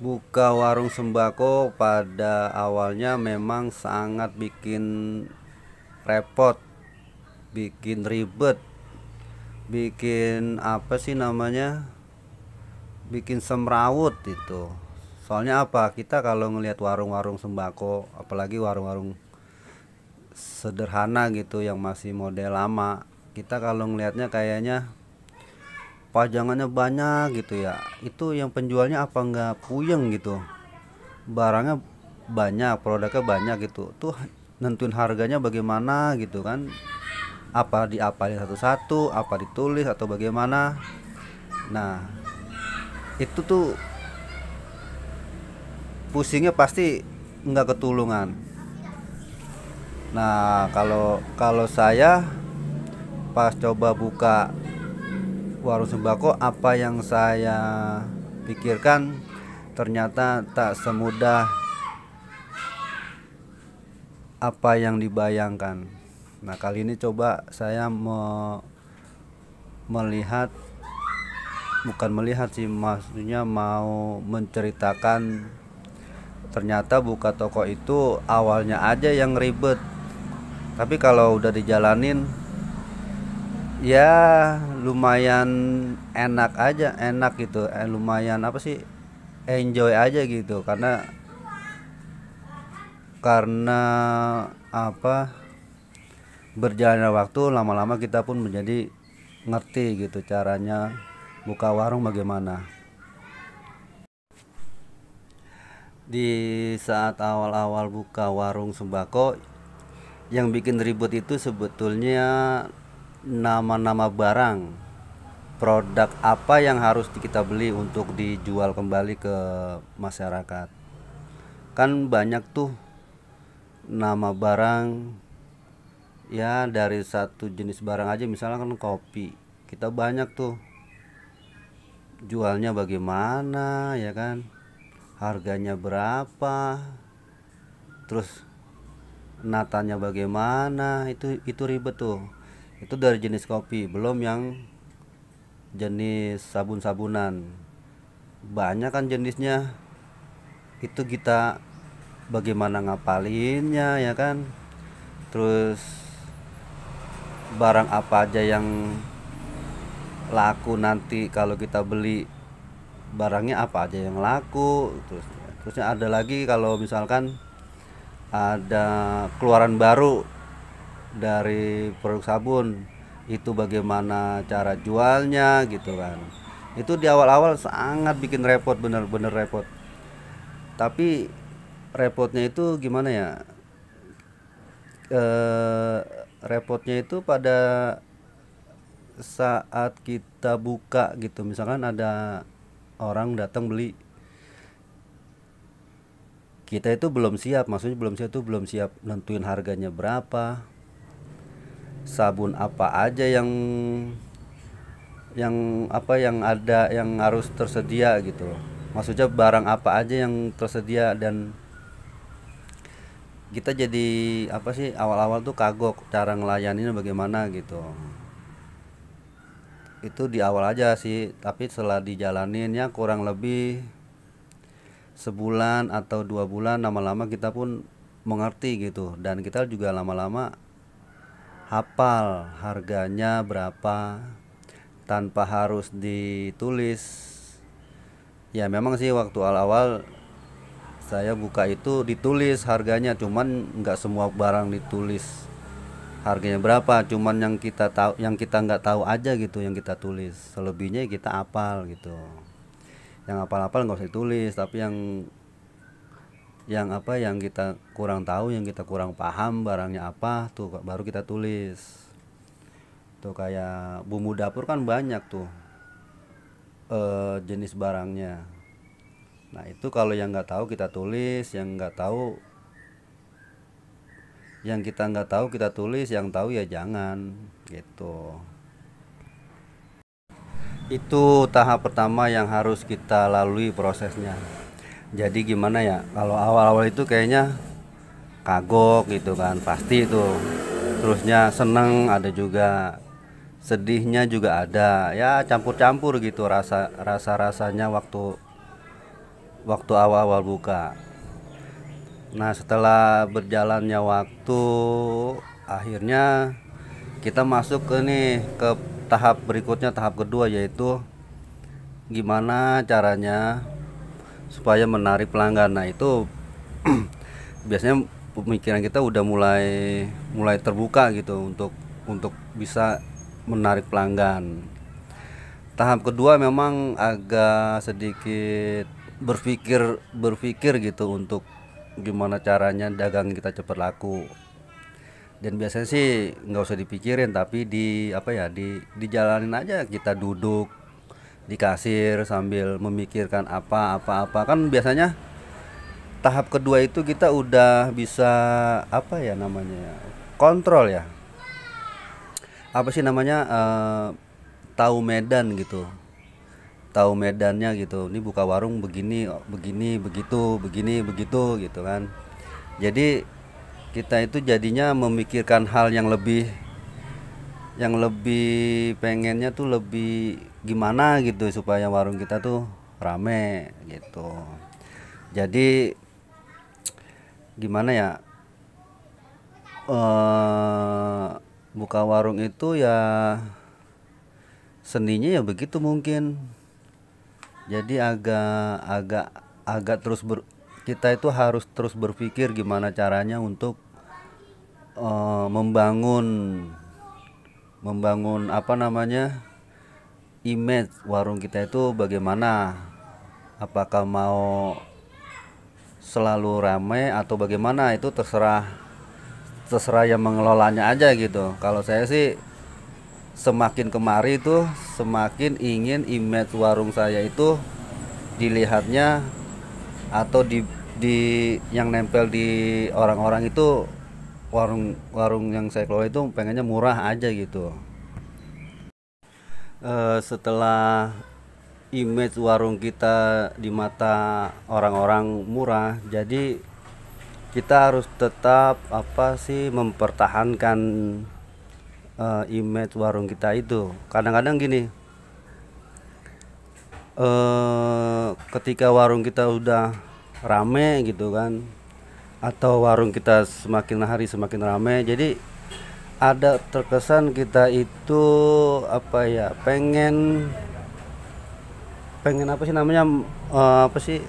Buka warung sembako pada awalnya memang sangat bikin repot, bikin ribet, bikin apa sih namanya, bikin semrawut itu. Soalnya apa, kita kalau ngelihat warung-warung sembako, apalagi warung-warung sederhana gitu yang masih model lama, kita kalau ngelihatnya kayaknya pajangannya banyak gitu ya, itu yang penjualnya apa nggak puyeng gitu, barangnya banyak, produknya banyak gitu tuh, nentuin harganya bagaimana gitu kan, apa diapalin satu-satu, apa ditulis atau bagaimana. Nah, itu tuh pusingnya pasti nggak ketulungan. Nah, kalau kalau saya pas coba buka warung sembako, apa yang saya pikirkan ternyata tak semudah apa yang dibayangkan. Nah, kali ini coba saya melihat, bukan melihat sih, maksudnya mau menceritakan ternyata buka toko itu awalnya aja yang ribet. Tapi kalau udah dijalanin ya lumayan enak aja, enak gitu. Lumayan apa sih? Enjoy aja gitu, karena apa, berjalannya waktu lama-lama kita pun menjadi ngerti gitu caranya buka warung bagaimana. Di saat awal-awal buka warung sembako, yang bikin ribet itu sebetulnya nama-nama barang, produk apa yang harus kita beli untuk dijual kembali ke masyarakat. Kan banyak tuh nama barang, ya dari satu jenis barang aja, misalnya kan kopi, kita banyak tuh jualnya bagaimana ya kan, harganya berapa, terus natanya bagaimana, itu ribet tuh. Itu dari jenis kopi, belum yang jenis sabun-sabunan, banyak kan jenisnya. Itu kita bagaimana ngapalinnya ya kan, terus barang apa aja yang laku nanti kalau kita beli, barangnya apa aja yang laku. Terusnya ada lagi kalau misalkan ada keluaran baru dari produk sabun, itu bagaimana cara jualnya gitu kan. Itu di awal-awal sangat bikin repot, bener-bener repot. Tapi repotnya itu gimana ya, eh, repotnya itu pada saat kita buka gitu, misalkan ada orang datang beli, kita itu belum siap, maksudnya belum siap tuh, belum siap nentuin harganya berapa, sabun apa aja yang apa yang ada yang harus tersedia gitu loh. Maksudnya barang apa aja yang tersedia, dan kita jadi apa sih, awal-awal tuh kagok cara ngelayaninnya bagaimana gitu. Itu di awal aja sih, tapi setelah dijalaninnya kurang lebih sebulan atau 2 bulan, lama-lama kita pun mengerti gitu, dan kita juga lama-lama hafal harganya berapa tanpa harus ditulis. Ya memang sih waktu awal-awal saya buka itu ditulis harganya, cuman nggak semua barang ditulis harganya berapa, cuman yang kita tahu, yang kita nggak tahu aja gitu yang kita tulis. Selebihnya kita apal gitu, yang apal-apal nggak usah ditulis, tapi yang apa, yang kita kurang tahu, yang kita kurang paham barangnya apa tuh baru kita tulis. Tuh kayak bumbu dapur kan banyak tuh, jenis barangnya. Nah itu kalau yang nggak tahu kita tulis, yang kita nggak tahu kita tulis, yang tahu ya jangan gitu. Itu tahap pertama yang harus kita lalui prosesnya. Jadi gimana ya, kalau awal-awal itu kayaknya kagok gitu kan, pasti itu. Terusnya seneng, ada juga sedihnya, juga ada ya, campur-campur gitu rasa rasanya waktu waktu awal-awal buka. Nah, setelah berjalannya waktu, akhirnya kita masuk ke tahap berikutnya, tahap kedua, yaitu gimana caranya supaya menarik pelanggan. Nah, itu biasanya pemikiran kita udah mulai mulai terbuka gitu untuk bisa menarik pelanggan. Tahap kedua memang agak sedikit berpikir berpikir gitu untuk gimana caranya dagang kita cepat laku. Dan biasanya sih nggak usah dipikirin, tapi di apa ya, dijalanin aja. Kita duduk di kasir sambil memikirkan apa kan biasanya tahap kedua itu kita udah bisa apa ya namanya ya, kontrol ya, apa sih namanya, tahu medan gitu, tahu medannya gitu. Ini buka warung begini begini begini begitu gitu kan. Jadi kita itu jadinya memikirkan hal yang lebih pengennya tuh lebih gimana gitu supaya warung kita tuh rame gitu. Jadi gimana ya, eh buka warung itu ya seninya ya begitu mungkin. Jadi agak agak agak kita itu harus terus berpikir gimana caranya untuk membangun membangun apa namanya, image warung kita itu bagaimana. Apakah mau selalu ramai atau bagaimana, itu terserah terserah yang mengelolanya aja gitu. Kalau saya sih semakin kemari itu semakin ingin image warung saya itu dilihatnya atau di yang nempel di orang-orang itu, warung yang saya kelola itu pengennya murah aja gitu. Setelah image warung kita di mata orang-orang murah, jadi kita harus tetap apa sih mempertahankan image warung kita itu. Kadang-kadang gini, ketika warung kita udah rame gitu kan, atau warung kita semakin hari semakin rame, jadi ada terkesan kita itu apa ya, pengen pengen apa sih namanya, apa sih,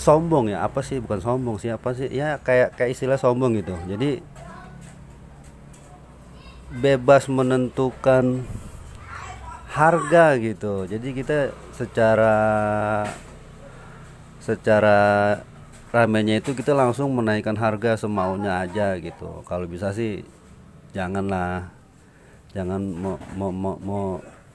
sombong ya, apa sih, bukan sombong sih, apa sih ya, kayak kayak istilah sombong gitu. Jadi bebas menentukan harga gitu. Jadi kita secara secara ramenya itu kita langsung menaikkan harga semaunya aja gitu. Kalau bisa sih janganlah, jangan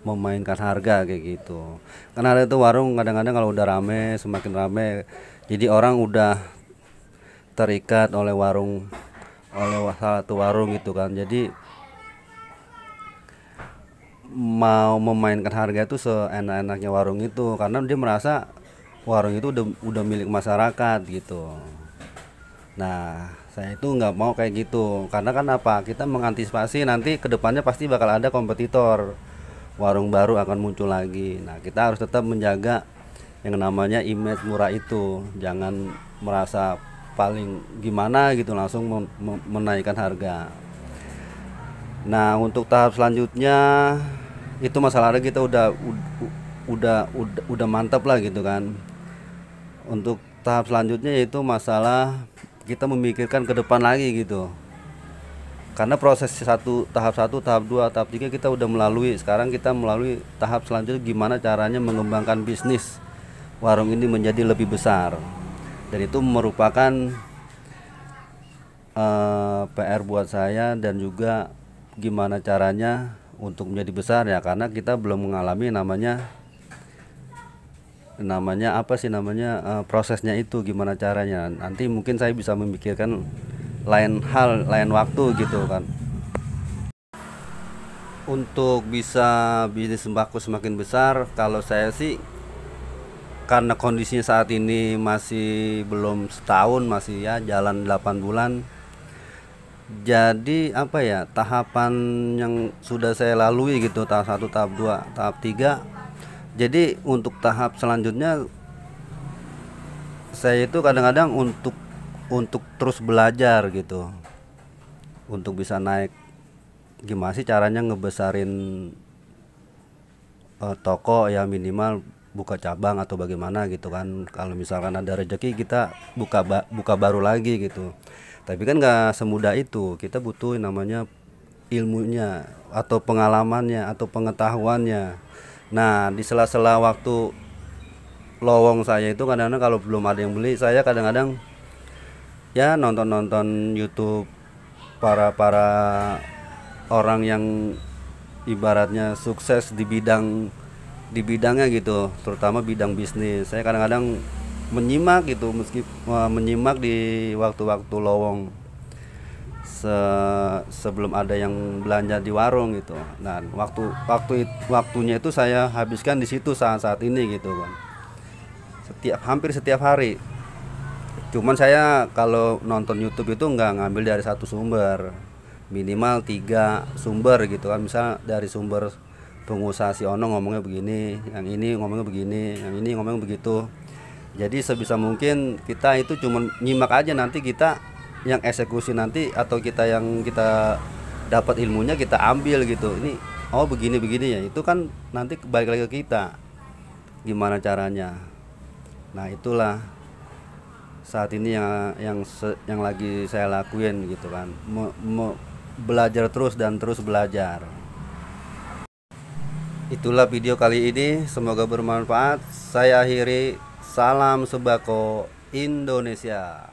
memainkan harga kayak gitu. Karena ada itu warung kadang-kadang kalau udah rame, semakin rame, jadi orang udah terikat oleh satu warung gitu kan. Jadi mau memainkan harga itu seenak-enaknya warung itu, karena dia merasa warung itu udah milik masyarakat gitu. Nah, saya itu nggak mau kayak gitu, karena kan apa, kita mengantisipasi nanti kedepannya pasti bakal ada kompetitor, warung baru akan muncul lagi. Nah, kita harus tetap menjaga yang namanya image murah itu, jangan merasa paling gimana gitu langsung menaikkan harga. Nah, untuk tahap selanjutnya itu masalahnya kita udah mantap lah gitu kan. Untuk tahap selanjutnya yaitu masalah kita memikirkan ke depan lagi gitu. Karena proses tahap 1, tahap 2, tahap 3 kita udah melalui. Sekarang kita melalui tahap selanjutnya, gimana caranya mengembangkan bisnis warung ini menjadi lebih besar. Dan itu merupakan PR buat saya, dan juga gimana caranya untuk menjadi besar ya, karena kita belum mengalami namanya apa sih namanya, prosesnya itu gimana caranya. Nanti mungkin saya bisa memikirkan lain hal, lain waktu gitu kan. Untuk bisa bisnis sembako semakin besar, kalau saya sih karena kondisinya saat ini masih belum setahun, masih ya jalan 8 bulan. Jadi apa ya, tahapan yang sudah saya lalui gitu, tahap 1, tahap 2, tahap 3, Jadi untuk tahap selanjutnya saya itu kadang-kadang untuk terus belajar gitu, untuk bisa naik. Gimana sih caranya ngebesarin toko ya, minimal buka cabang atau bagaimana gitu kan. Kalau misalkan ada rezeki kita buka baru lagi gitu. Tapi kan nggak semudah itu. Kita butuh namanya ilmunya atau pengalamannya atau pengetahuannya. Nah, di sela-sela waktu lowong saya itu kadang-kadang kalau belum ada yang beli, saya kadang-kadang ya nonton-nonton YouTube para para orang yang ibaratnya sukses di bidangnya gitu, terutama bidang bisnis. Saya kadang-kadang menyimak gitu, menyimak di waktu-waktu lowong sebelum ada yang belanja di warung gitu. Dan waktunya itu saya habiskan di situ saat-saat ini gitu kan. Hampir setiap hari. Cuman saya kalau nonton YouTube itu nggak ngambil dari satu sumber, minimal 3 sumber gitu kan. Misal dari sumber pengusaha si Ono ngomongnya begini, yang ini ngomongnya begini, yang ini ngomongnya begitu. Jadi sebisa mungkin kita itu cuma nyimak aja, nanti kita yang eksekusi nanti, atau kita yang kita dapat ilmunya kita ambil gitu. Ini oh begini begini ya, itu kan nanti balik lagi ke kita gimana caranya. Nah itulah saat ini yang lagi saya lakuin gitu kan, belajar terus dan terus belajar. Itulah video kali ini, semoga bermanfaat. Saya akhiri, salam sembako Indonesia.